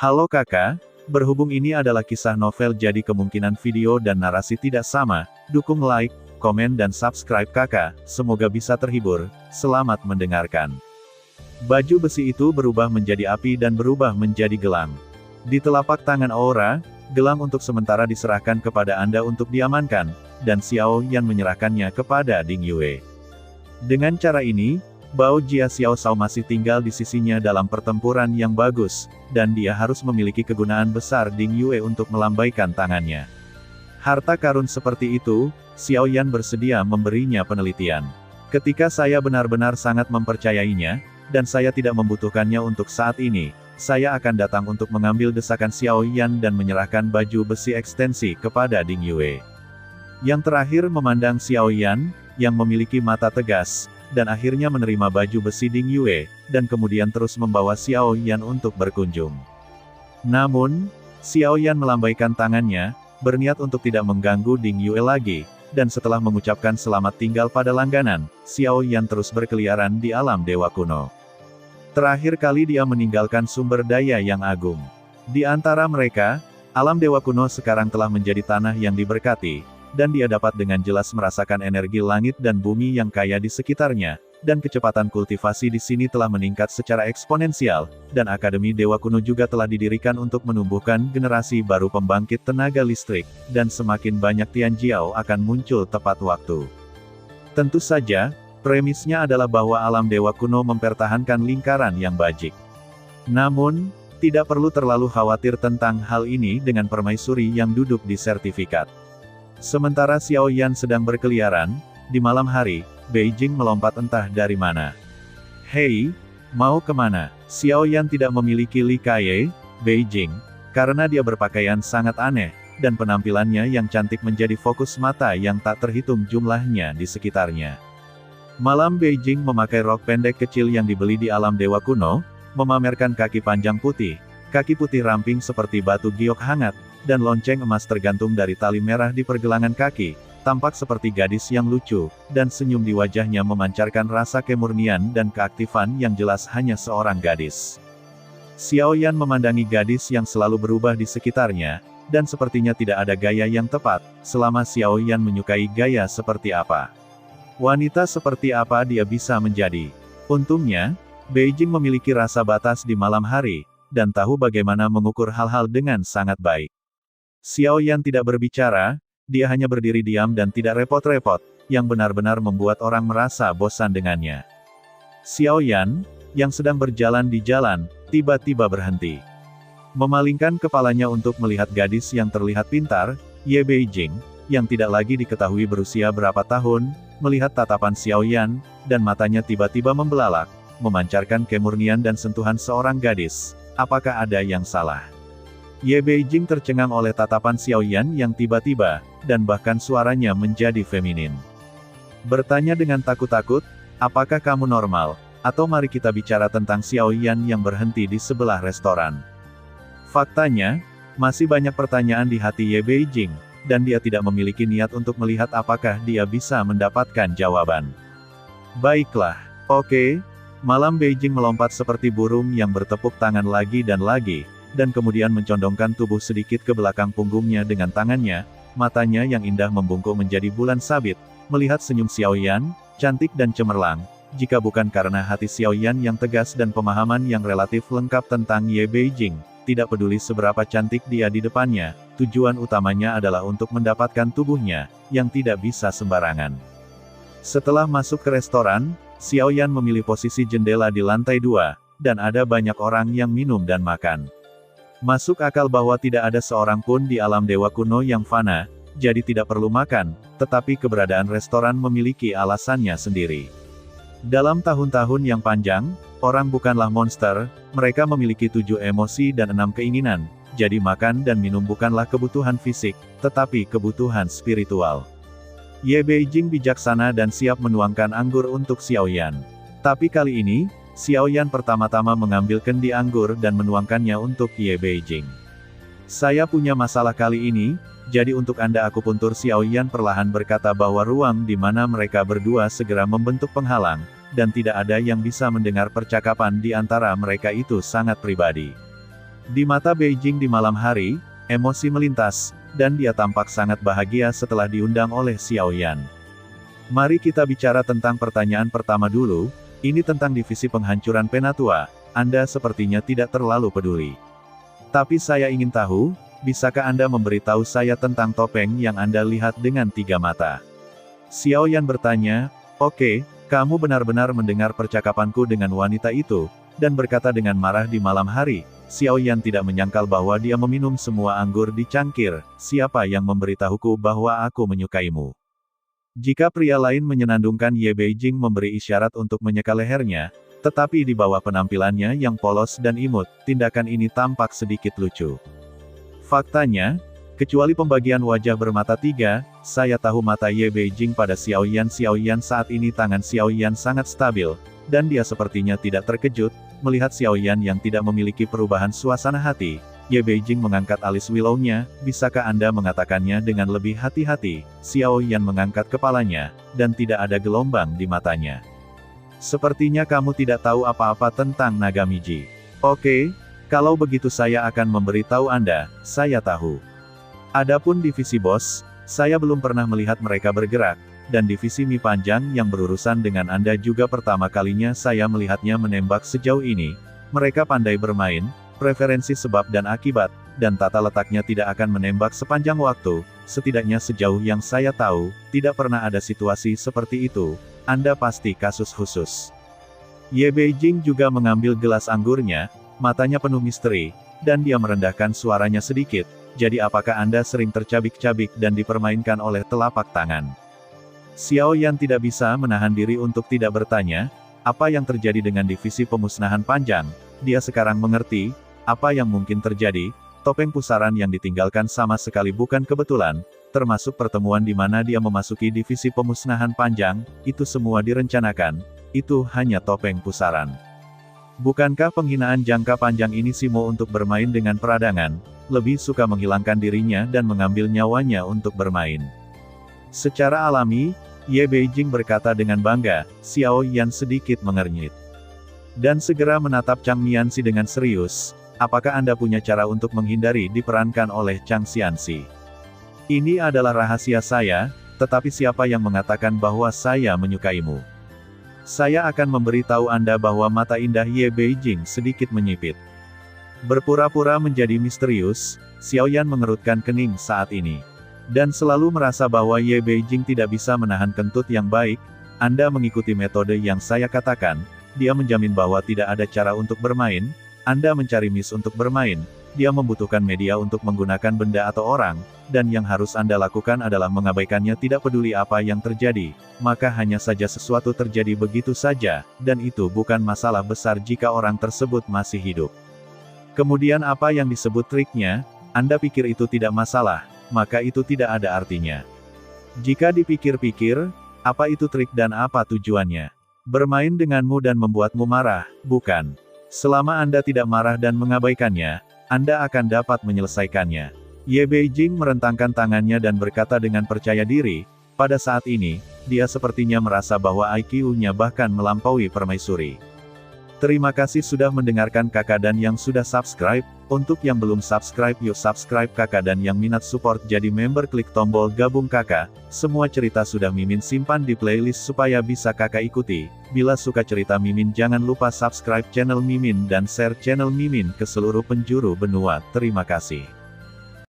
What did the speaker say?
Halo kakak, berhubung ini adalah kisah novel jadi kemungkinan video dan narasi tidak sama, dukung like, komen dan subscribe kakak, semoga bisa terhibur, selamat mendengarkan. Baju besi itu berubah menjadi api dan berubah menjadi gelang. Di telapak tangan Aura, gelang untuk sementara diserahkan kepada Anda untuk diamankan, dan Xiao Yan menyerahkannya kepada Ding Yue. Dengan cara ini, Bao Jia Xiao Shao masih tinggal di sisinya dalam pertempuran yang bagus, dan dia harus memiliki kegunaan besar Ding Yue untuk melambaikan tangannya. Harta karun seperti itu, Xiao Yan bersedia memberinya penelitian. Ketika saya benar-benar sangat mempercayainya, dan saya tidak membutuhkannya untuk saat ini, saya akan datang untuk mengambil desakan Xiao Yan dan menyerahkan baju besi ekstensi kepada Ding Yue. Yang terakhir memandang Xiao Yan, yang memiliki mata tegas, dan akhirnya menerima baju besi Ding Yue, dan kemudian terus membawa Xiao Yan untuk berkunjung. Namun, Xiao Yan melambaikan tangannya, berniat untuk tidak mengganggu Ding Yue lagi, dan setelah mengucapkan selamat tinggal pada langganan, Xiao Yan terus berkeliaran di alam dewa kuno. Terakhir kali dia meninggalkan sumber daya yang agung. Di antara mereka, alam dewa kuno sekarang telah menjadi tanah yang diberkati, dan dia dapat dengan jelas merasakan energi langit dan bumi yang kaya di sekitarnya, dan kecepatan kultivasi di sini telah meningkat secara eksponensial, dan Akademi Dewa Kuno juga telah didirikan untuk menumbuhkan generasi baru pembangkit tenaga listrik, dan semakin banyak Tianjiao akan muncul tepat waktu. Tentu saja, premisnya adalah bahwa alam Dewa Kuno mempertahankan lingkaran yang bajik. Namun, tidak perlu terlalu khawatir tentang hal ini dengan permaisuri yang duduk di sertifikat. Sementara Xiao Yan sedang berkeliaran, di malam hari, Beijing melompat entah dari mana. Hei, mau kemana? Xiao Yan tidak memiliki Li Kaye, Beijing, karena dia berpakaian sangat aneh, dan penampilannya yang cantik menjadi fokus mata yang tak terhitung jumlahnya di sekitarnya. Malam Beijing memakai rok pendek kecil yang dibeli di alam dewa kuno, memamerkan kaki panjang putih, kaki putih ramping seperti batu giok hangat, dan lonceng emas tergantung dari tali merah di pergelangan kaki, tampak seperti gadis yang lucu, dan senyum di wajahnya memancarkan rasa kemurnian dan keaktifan yang jelas hanya seorang gadis. Xiao Yan memandangi gadis yang selalu berubah di sekitarnya, dan sepertinya tidak ada gaya yang tepat, selama Xiao Yan menyukai gaya seperti apa. Wanita seperti apa dia bisa menjadi. Untungnya, Beijing memiliki rasa batas di malam hari, dan tahu bagaimana mengukur hal-hal dengan sangat baik. Xiao Yan tidak berbicara, dia hanya berdiri diam dan tidak repot-repot, yang benar-benar membuat orang merasa bosan dengannya. Xiao Yan, yang sedang berjalan di jalan, tiba-tiba berhenti. Memalingkan kepalanya untuk melihat gadis yang terlihat pintar, Ye Beijing, yang tidak lagi diketahui berusia berapa tahun, melihat tatapan Xiao Yan, dan matanya tiba-tiba membelalak, memancarkan kemurnian dan sentuhan seorang gadis. Apakah ada yang salah? Ye Beijing tercengang oleh tatapan Xiao Yan yang tiba-tiba, dan bahkan suaranya menjadi feminin. Bertanya dengan takut-takut, apakah kamu normal? Atau mari kita bicara tentang Xiao Yan yang berhenti di sebelah restoran. Faktanya, masih banyak pertanyaan di hati Ye Beijing, dan dia tidak memiliki niat untuk melihat apakah dia bisa mendapatkan jawaban. Baiklah, oke. Malam Beijing melompat seperti burung yang bertepuk tangan lagi dan lagi, dan kemudian mencondongkan tubuh sedikit ke belakang punggungnya dengan tangannya, matanya yang indah membungkuk menjadi bulan sabit, melihat senyum Xiao Yan, cantik dan cemerlang, jika bukan karena hati Xiao Yan yang tegas dan pemahaman yang relatif lengkap tentang Ye Beijing, tidak peduli seberapa cantik dia di depannya, tujuan utamanya adalah untuk mendapatkan tubuhnya, yang tidak bisa sembarangan. Setelah masuk ke restoran, Xiao Yan memilih posisi jendela di lantai 2, dan ada banyak orang yang minum dan makan. Masuk akal bahwa tidak ada seorang pun di alam dewa kuno yang fana, jadi tidak perlu makan, tetapi keberadaan restoran memiliki alasannya sendiri. Dalam tahun-tahun yang panjang, orang bukanlah monster, mereka memiliki 7 emosi dan 6 keinginan, jadi makan dan minum bukanlah kebutuhan fisik, tetapi kebutuhan spiritual. Ye Beijing bijaksana dan siap menuangkan anggur untuk Xiao Yan. Tapi kali ini, Xiao Yan pertama-tama mengambil kendi anggur dan menuangkannya untuk Ye Beijing. Saya punya masalah kali ini, jadi untuk Anda akupuntur. Xiao Yan perlahan berkata bahwa ruang di mana mereka berdua segera membentuk penghalang, dan tidak ada yang bisa mendengar percakapan di antara mereka itu sangat pribadi. Di mata Beijing di malam hari, emosi melintas, dan dia tampak sangat bahagia setelah diundang oleh Xiao Yan. Mari kita bicara tentang pertanyaan pertama dulu, ini tentang divisi penghancuran Penatua. Anda sepertinya tidak terlalu peduli. Tapi saya ingin tahu, bisakah Anda memberitahu saya tentang topeng yang Anda lihat dengan 3 mata? Xiao Yan bertanya, oke, kamu benar-benar mendengar percakapanku dengan wanita itu, dan berkata dengan marah di malam hari. Xiao Yan tidak menyangkal bahwa dia meminum semua anggur di cangkir. Siapa yang memberitahuku bahwa aku menyukaimu? Jika pria lain menyenandungkan, Ye Beijing memberi isyarat untuk menyeka lehernya, tetapi di bawah penampilannya yang polos dan imut, tindakan ini tampak sedikit lucu. Faktanya, kecuali pembagian wajah bermata 3, saya tahu mata Ye Beijing pada Xiao Yan. Xiao Yan saat ini tangan Xiao Yan sangat stabil, dan dia sepertinya tidak terkejut, melihat Xiao Yan yang tidak memiliki perubahan suasana hati. Ye Beijing mengangkat alis Willow-nya, bisakah Anda mengatakannya dengan lebih hati-hati? Xiao Yan mengangkat kepalanya, dan tidak ada gelombang di matanya. Sepertinya kamu tidak tahu apa-apa tentang Nagamiji. Oke, kalau begitu saya akan memberitahu Anda, saya tahu. Adapun divisi bos, saya belum pernah melihat mereka bergerak, dan divisi Mi Panjang yang berurusan dengan Anda juga pertama kalinya saya melihatnya menembak sejauh ini. Mereka pandai bermain, preferensi sebab dan akibat, dan tata letaknya tidak akan menembak sepanjang waktu, setidaknya sejauh yang saya tahu, tidak pernah ada situasi seperti itu. Anda pasti kasus khusus. Ye Beijing juga mengambil gelas anggurnya, matanya penuh misteri, dan dia merendahkan suaranya sedikit. Jadi apakah Anda sering tercabik-cabik dan dipermainkan oleh telapak tangan? Xiao Yan tidak bisa menahan diri untuk tidak bertanya, apa yang terjadi dengan divisi pemusnahan panjang. Dia sekarang mengerti, apa yang mungkin terjadi. Topeng pusaran yang ditinggalkan sama sekali bukan kebetulan, termasuk pertemuan di mana dia memasuki divisi pemusnahan panjang, itu semua direncanakan, itu hanya topeng pusaran. Bukankah penghinaan jangka panjang ini Simo untuk bermain dengan peradangan, lebih suka menghilangkan dirinya dan mengambil nyawanya untuk bermain? Secara alami, Ye Beijing berkata dengan bangga. Xiao Yan sedikit mengernyit. Dan segera menatap Chang Mianxi dengan serius, apakah Anda punya cara untuk menghindari diperankan oleh Chang Xianxi? Ini adalah rahasia saya, tetapi siapa yang mengatakan bahwa saya menyukaimu? Saya akan memberitahu Anda bahwa mata indah Ye Beijing sedikit menyipit. Berpura-pura menjadi misterius, Xiao Yan mengerutkan kening saat ini. Dan selalu merasa bahwa Ye Beijing tidak bisa menahan kentut yang baik. Anda mengikuti metode yang saya katakan, dia menjamin bahwa tidak ada cara untuk bermain, Anda mencari miss untuk bermain, dia membutuhkan media untuk menggunakan benda atau orang, dan yang harus Anda lakukan adalah mengabaikannya tidak peduli apa yang terjadi, maka hanya saja sesuatu terjadi begitu saja, dan itu bukan masalah besar jika orang tersebut masih hidup. Kemudian apa yang disebut triknya, Anda pikir itu tidak masalah, maka itu tidak ada artinya. Jika dipikir-pikir, apa itu trik dan apa tujuannya? Bermain denganmu dan membuatmu marah, bukan? Selama Anda tidak marah dan mengabaikannya, Anda akan dapat menyelesaikannya. Ye Beijing merentangkan tangannya dan berkata dengan percaya diri, pada saat ini, dia sepertinya merasa bahwa IQ-nya bahkan melampaui permaisuri. Terima kasih sudah mendengarkan kakak dan yang sudah subscribe. Untuk yang belum subscribe yuk subscribe kakak dan yang minat support jadi member klik tombol gabung kakak. Semua cerita sudah Mimin simpan di playlist supaya bisa kakak ikuti. Bila suka cerita Mimin jangan lupa subscribe channel Mimin dan share channel Mimin ke seluruh penjuru benua. Terima kasih.